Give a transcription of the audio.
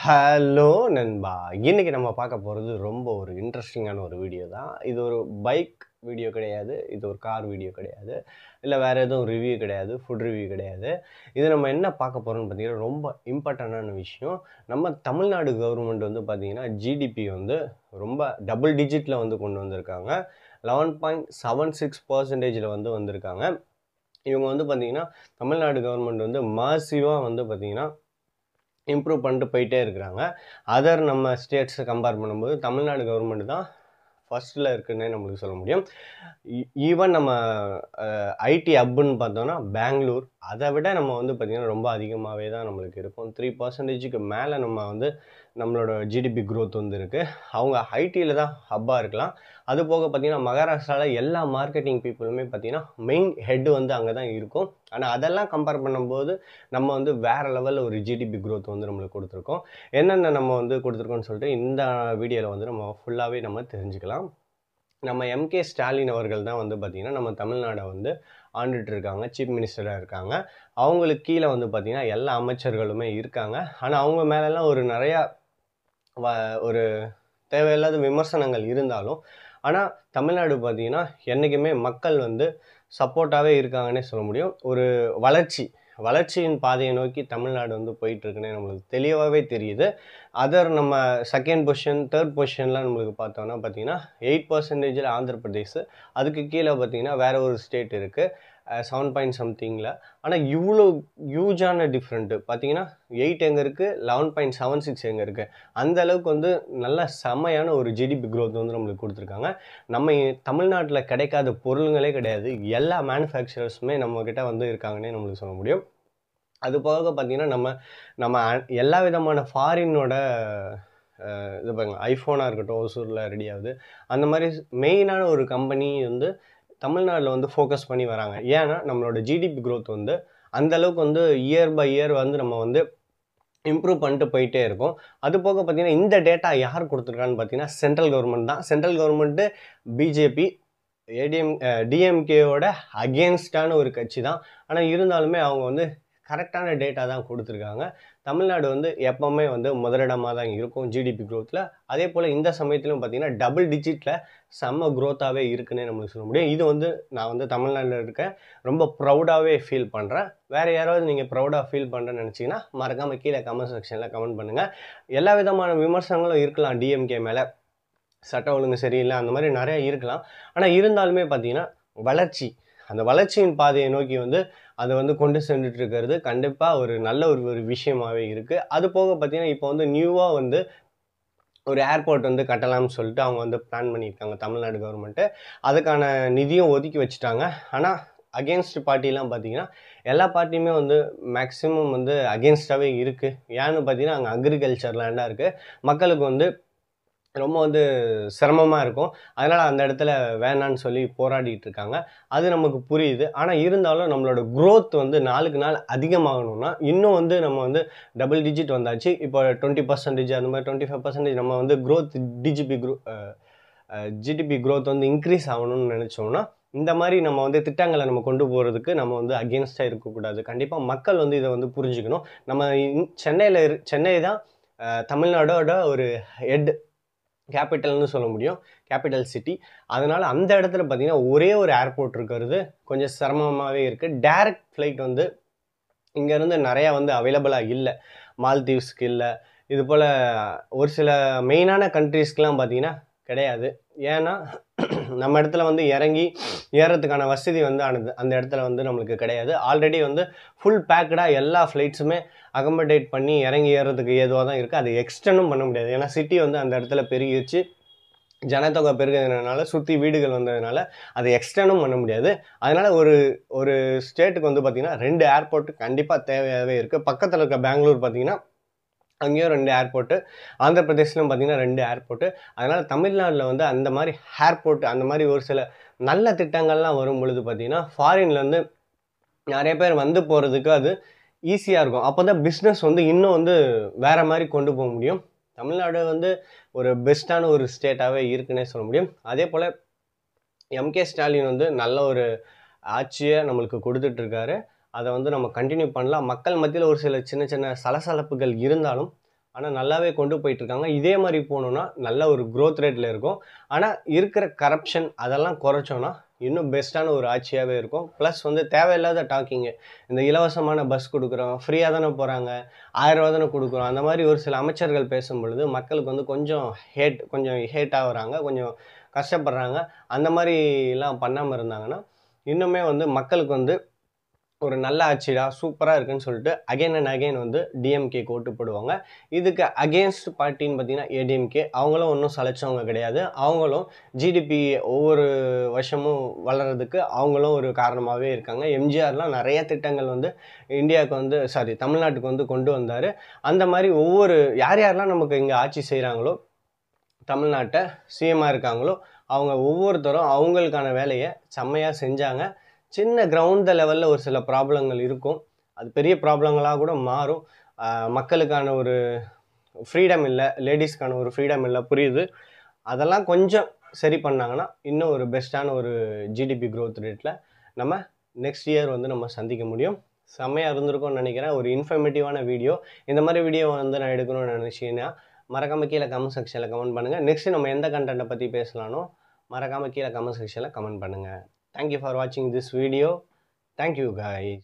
Hello நண்பா! இன்னைக்கு நம்ம பார்க்க போறது ரொம்ப ஒரு இன்ட்ரஸ்டிங்கான ஒரு வீடியோ தான். இது ஒரு பைக் வீடியோ கிடையாது. இது ஒரு கார் வீடியோ கிடையாது. இல்ல வேற எதுவும் ரிவ்யூ கிடையாது. ஃபுட் ரிவ்யூ கிடையாது. இது நம்ம என்ன பார்க்க போறோம்னு பார்த்தீங்கன்னா, ரொம்ப இம்பார்ட்டன்டான விஷயம். நம்ம தமிழ்நாடு கவர்மெண்ட் வந்து பார்த்தீங்கன்னா, ஜிடிபி வந்து ரொம்ப டபுள் டிஜிட்ல வந்து கொண்டு வந்திருக்காங்க. 11.76% வந்து வந்திருக்காங்க. இவங்க வந்து பார்த்தீங்கன்னா, தமிழ்நாடு கவர்மெண்ட் வந்து மாசிவா வந்து பார்த்தீங்கன்னா இம்ப்ரூவ் பண்ணிட்டு போயிட்டே இருக்கிறாங்க. அதர் நம்ம ஸ்டேட்ஸை கம்பேர் பண்ணும்போது தமிழ்நாடு கவர்மெண்ட் தான் ஃபர்ஸ்ட்டில் இருக்குன்னே நம்மளுக்கு சொல்ல முடியும். ஈவன் நம்ம ஐடி ஹப்புன்னு பார்த்தோம்னா பெங்களூர், அதை விட நம்ம வந்து பார்த்திங்கன்னா ரொம்ப அதிகமாகவே தான் நம்மளுக்கு இருக்கும். 3%க்கு மேலே நம்ம வந்து நம்மளோட ஜிடிபி க்ரோத் வந்து இருக்குது. அவங்க ஐடியில் தான் ஹப்பாக இருக்கலாம். அது போக பார்த்திங்கன்னா மகாராஷ்டிராவில் எல்லா மார்க்கெட்டிங் பீப்புளுமே பார்த்திங்கன்னா மெயின் ஹெட் வந்து அங்கே தான் இருக்கும். ஆனால் அதெல்லாம் கம்பேர் பண்ணும்போது நம்ம வந்து வேறு லெவலில் ஒரு ஜிடிபி க்ரோத் வந்து நம்மளுக்கு கொடுத்துருக்கோம். என்னென்ன நம்ம வந்து கொடுத்துருக்கோம்னு சொல்லிட்டு இந்த வீடியோவில் வந்து நம்ம ஃபுல்லாகவே நம்ம தெரிஞ்சுக்கலாம். நம்ம எம்கே ஸ்டாலின் அவர்கள் தான் வந்து பார்த்திங்கன்னா நம்ம தமிழ்நாடை வந்து ஆண்டுட்டு இருக்காங்க. சீஃப் மினிஸ்டராக இருக்காங்க. அவங்களுக்கு கீழே வந்து பார்த்திங்கன்னா எல்லா அமைச்சர்களுமே இருக்காங்க. ஆனால் அவங்க மேலெல்லாம் ஒரு நிறையா ஒரு தேவையில்லாத விமர்சனங்கள் இருந்தாலும், ஆனால் தமிழ்நாடு பார்த்திங்கன்னா என்றைக்குமே மக்கள் வந்து சப்போர்ட்டாகவே இருக்காங்கன்னே சொல்ல முடியும். ஒரு வளர்ச்சியின் பாதையை நோக்கி தமிழ்நாடு வந்து போயிட்டுருக்குன்னே நம்மளுக்கு தெளிவாகவே தெரியுது. அதர் நம்ம செகண்ட் பொசிஷன், தேர்ட் பொசிஷன்லாம் நம்மளுக்கு பார்த்தோன்னா பார்த்தீங்கன்னா 8%ல் ஆந்திர பிரதேஷ், அதுக்கு கீழே பார்த்தீங்கன்னா வேறு ஒரு ஸ்டேட் இருக்குது 7 பாயிண்ட் சம்திங்கில். ஆனால் இவ்வளோ ஹியூஜான டிஃப்ரெண்ட்டு பார்த்தீங்கன்னா 8 எங்கே இருக்குது, 11.76 எங்கே இருக்குது. அந்த அளவுக்கு வந்து நல்ல செம்மையான ஒரு ஜிடிபி க்ரோத் வந்து நம்மளுக்கு கொடுத்துருக்காங்க. நம்ம தமிழ்நாட்டில் கிடைக்காத பொருளுங்களே கிடையாது. எல்லா மேனுஃபேக்சரர்ஸுமே நம்மக்கிட்ட வந்து இருக்காங்கன்னே நம்மளுக்கு சொல்ல முடியும். அது போக பார்த்திங்கன்னா நம்ம எல்லா விதமான ஃபாரினோட இது பாருங்க, ஐஃபோனாக இருக்கட்டும் ஒசூரில் ரெடி ஆகுது. அந்த மாதிரி மெயினான ஒரு கம்பெனி வந்து தமிழ்நாட்டில் வந்து ஃபோக்கஸ் பண்ணி வராங்க. ஏன்னா நம்மளோட ஜிடிபி க்ரோத் வந்து அந்தளவுக்கு வந்து இயர் பை இயர் வந்து நம்ம வந்து இம்ப்ரூவ் பண்ணிட்டு போயிட்டே இருக்கும். அது போக பார்த்திங்கன்னா இந்த டேட்டா யார் கொடுத்துருக்கான்னு பார்த்தீங்கன்னா சென்ட்ரல் கவர்மெண்ட் தான். சென்ட்ரல் கவர்மெண்ட்டு பிஜேபி டிஎம்கேவோட அகேன்ஸ்டான ஒரு கட்சி தான். ஆனால் இருந்தாலுமே அவங்க வந்து கரெக்டான டேட்டா தான் கொடுத்துருக்காங்க. தமிழ்நாடு வந்து எப்போவுமே வந்து முதலிடமாக தான் இருக்கும் ஜிடிபி க்ரோத்தில். அதே போல் இந்த சமயத்திலும் பார்த்திங்கன்னா டபுள் டிஜிட்டில் செம்ம க்ரோத்தாகவே இருக்குன்னே நம்மளுக்கு சொல்ல முடியும். இது வந்து நான் வந்து தமிழ்நாட்டில் இருக்கேன் ரொம்ப ப்ரௌடாகவே ஃபீல் பண்ணுறேன். வேறு யாராவது நீங்கள் ப்ரௌடாக ஃபீல் பண்ணுறேன்னு நினச்சிங்கன்னா மறக்காமல் கீழே கமெண்ட் செக்ஷனில் கமெண்ட் பண்ணுங்கள். எல்லா விதமான விமர்சனங்களும் இருக்கலாம் டிஎம்கே மேலே, சட்ட ஒழுங்கு சரியில்லை அந்த மாதிரி நிறையா இருக்கலாம். ஆனால் இருந்தாலுமே பார்த்திங்கன்னா அந்த வளர்ச்சியின் பாதையை நோக்கி வந்து அதை வந்து கொண்டு சென்றுட்டு இருக்கிறது கண்டிப்பாக ஒரு நல்ல ஒரு விஷயமாகவே இருக்குது. அது போக பார்த்திங்கன்னா இப்போ வந்து நியூவாக வந்து ஒரு ஏர்போர்ட் வந்து கட்டலாம்னு சொல்லிட்டு அவங்க வந்து பிளான் பண்ணியிருக்காங்க தமிழ்நாடு கவர்மெண்ட்டு. அதுக்கான நிதியும் ஒதுக்கி வச்சுட்டாங்க. ஆனால் அகேன்ஸ்ட் பார்ட்டிலாம் பார்த்திங்கன்னா எல்லா பார்ட்டியுமே வந்து மேக்ஸிமம் வந்து அகேன்ஸ்டாகவே இருக்குது. ஏன்னு பார்த்திங்கன்னா அங்கே அக்ரிகல்ச்சர் லேண்டாக இருக்குது. மக்களுக்கு வந்து ரொம்ப வந்து சிரமமாக இருக்கும். அதனால் அந்த இடத்துல வேணான்னு சொல்லி போராடிட்டு இருக்காங்க. அது நமக்கு புரியுது. ஆனால் இருந்தாலும் நம்மளோட க்ரோத் வந்து நாளுக்கு நாள் அதிகமாகணும்னா இன்னும் வந்து நம்ம வந்து டபுள் டிஜிட் வந்தாச்சு. இப்போ 20% அந்த மாதிரி 25% நம்ம வந்து க்ரோத் ஜிடிபி க்ரோத் வந்து இன்க்ரீஸ் ஆகணும்னு நினச்சோம்னா இந்த மாதிரி நம்ம வந்து திட்டங்களை நம்ம கொண்டு போகிறதுக்கு நம்ம வந்து அகேன்ஸ்டாக இருக்கக்கூடாது. கண்டிப்பாக மக்கள் வந்து இதை வந்து புரிஞ்சுக்கணும். நம்ம சென்னை தான் தமிழ்நாடோட ஒரு ஹெட் கேபிட்டல்னு சொல்ல முடியும், கேபிட்டல் சிட்டி. அதனால் அந்த இடத்துல பார்த்திங்கன்னா ஒரே ஒரு ஏர்போர்ட் இருக்கிறது கொஞ்சம் சிரமமாகவே இருக்குது. டைரக்ட் ஃப்ளைட் வந்து இங்கேருந்து நிறையா வந்து அவைலபிளாக இல்லை. மால்தீவ்ஸ்க்கு இல்லை, இது போல் ஒரு சில மெயினான கண்ட்ரீஸ்க்கெலாம் பார்த்திங்கன்னா கிடையாது. ஏன்னா நம்ம இடத்துல வந்து இறங்கி ஏறத்துக்கான வசதி வந்து அந்த இடத்துல வந்து நம்மளுக்கு கிடையாது. ஆல்ரெடி வந்து ஃபுல் பேக்கடாக எல்லா ஃப்ளைட்ஸுமே அகமடேட் பண்ணி இறங்கி ஏறதுக்கு ஏதுவாக தான் இருக்குது. அது எக்ஸ்டெண்டும் பண்ண முடியாது. ஏன்னா சிட்டி வந்து அந்த இடத்துல பெருகிடுச்சு. ஜனத்தொகை பெருகிறதுனால சுற்றி வீடுகள் வந்ததுனால அதை எக்ஸ்டெண்டும் பண்ண முடியாது. அதனால் ஒரு ஸ்டேட்டுக்கு வந்து பார்த்திங்கன்னா 2 ஏர்போர்ட் கண்டிப்பாக தேவையாகவே இருக்குது. பக்கத்தில் இருக்க பெங்களூர் பார்த்திங்கன்னா அங்கேயும் 2 ஏர்போர்ட்டு, ஆந்திர பிரதேஷ்லையும் பார்த்திங்கன்னா 2 ஏர்போர்ட்டு. அதனால் தமிழ்நாட்டில் வந்து அந்த மாதிரி ஏர்போர்ட் அந்த மாதிரி ஒரு சில நல்ல திட்டங்கள்லாம் வரும் பொழுது பார்த்திங்கன்னா ஃபாரின்லேருந்து நிறைய பேர் வந்து போகிறதுக்கு அது ஈஸியாக இருக்கும். அப்போ தான் பிஸ்னஸ் வந்து இன்னும் வந்து வேறு மாதிரி கொண்டு போக முடியும். தமிழ்நாடு வந்து ஒரு பெஸ்ட்டான ஒரு ஸ்டேட்டாகவே இருக்குன்னே சொல்ல முடியும். அதே போல் எம்கே ஸ்டாலின் வந்து நல்ல ஒரு ஆட்சியை நம்மளுக்கு கொடுத்துட்ருக்காரு. அதை வந்து நம்ம கண்டினியூ பண்ணலாம். மக்கள் மத்தியில் ஒரு சில சின்ன சின்ன சலசலப்புகள் இருந்தாலும் ஆனால் நல்லாவே கொண்டு போயிட்டுருக்காங்க. இதே மாதிரி போனோம்னா நல்ல ஒரு க்ரோத் ரேட்டில் இருக்கும். ஆனால் இருக்கிற கரப்ஷன் அதெல்லாம் குறைச்சோன்னா இன்னும் பெஸ்ட்டான ஒரு ஆட்சியாகவே இருக்கும். ப்ளஸ் வந்து தேவையில்லாத டாக்கிங்கு, இந்த இலவசமான பஸ் கொடுக்குறோம், ஃப்ரீயாக தானே போகிறாங்க, 1000 தானே கொடுக்குறோம், அந்த மாதிரி ஒரு சில அமைச்சர்கள் பேசும் பொழுது மக்களுக்கு வந்து கொஞ்சம் ஹேட் ஆகுறாங்க, கொஞ்சம் கஷ்டப்படுறாங்க. அந்த மாதிரிலாம் பண்ணாமல் இருந்தாங்கன்னா இன்னுமே வந்து மக்களுக்கு வந்து ஒரு நல்ல ஆட்சிடா சூப்பராக இருக்குன்னு சொல்லிட்டு அகைன் அண்ட் அகைன் வந்து டிஎம்கேக்கு ஓட்டு போடுவாங்க. இதுக்கு அகெயின்ஸ்ட் பார்ட்டின்னு பார்த்தீங்கன்னா ஏடிஎம்கே. அவங்களும் ஒன்றும் சளைச்சவங்க கிடையாது. அவங்களும் ஜிடிபி ஒவ்வொரு வருஷமும் வளர்கிறதுக்கு அவங்களும் ஒரு காரணமாகவே இருக்காங்க. எம்ஜிஆர்லாம் நிறைய திட்டங்கள் வந்து இந்தியாவுக்கு வந்து தமிழ்நாட்டுக்கு வந்து கொண்டு வந்தார். அந்த மாதிரி யார் யாரெல்லாம் நமக்கு இங்கே ஆட்சி செய்கிறாங்களோ, தமிழ்நாட்டை சிஎம்மாக இருக்காங்களோ, அவங்க ஒவ்வொருத்தரும் அவங்களுக்கான வேலையை செம்மையாக செஞ்சாங்க. சின்ன கிரவுண்ட் லெவலில் ஒரு சில ப்ராப்ளங்கள் இருக்கும். அது பெரிய ப்ராப்ளங்களாக கூட மாறும். மக்களுக்கான ஒரு ஃப்ரீடம் இல்லை, லேடிஸ்க்கான ஒரு ஃப்ரீடம் இல்லை, புரியுது. அதெல்லாம் கொஞ்சம் சரி பண்ணாங்கன்னா இன்னும் ஒரு பெஸ்ட்டான ஒரு ஜிடிபி க்ரோத் ரேட்டில் நம்ம நெக்ஸ்ட் இயர் வந்து நம்ம சந்திக்க முடியும். செம்மையாக இருந்திருக்கும்னு நினைக்கிறேன். ஒரு இன்ஃபர்மேட்டிவான வீடியோ. இந்த மாதிரி வீடியோ வந்து நான் எடுக்கணும்னு நினச்சிங்கன்னா மறக்காமல் கீழே கமெண்ட் செக்ஷனில் கமெண்ட் பண்ணுங்கள். நெக்ஸ்ட்டு நம்ம எந்த கண்டென்ட்டை பற்றி பேசலானோ மறக்காமல் கீழே கமெண்ட் செக்ஷனில் கமெண்ட் பண்ணுங்கள். Thank you for watching this video. Thank you guys.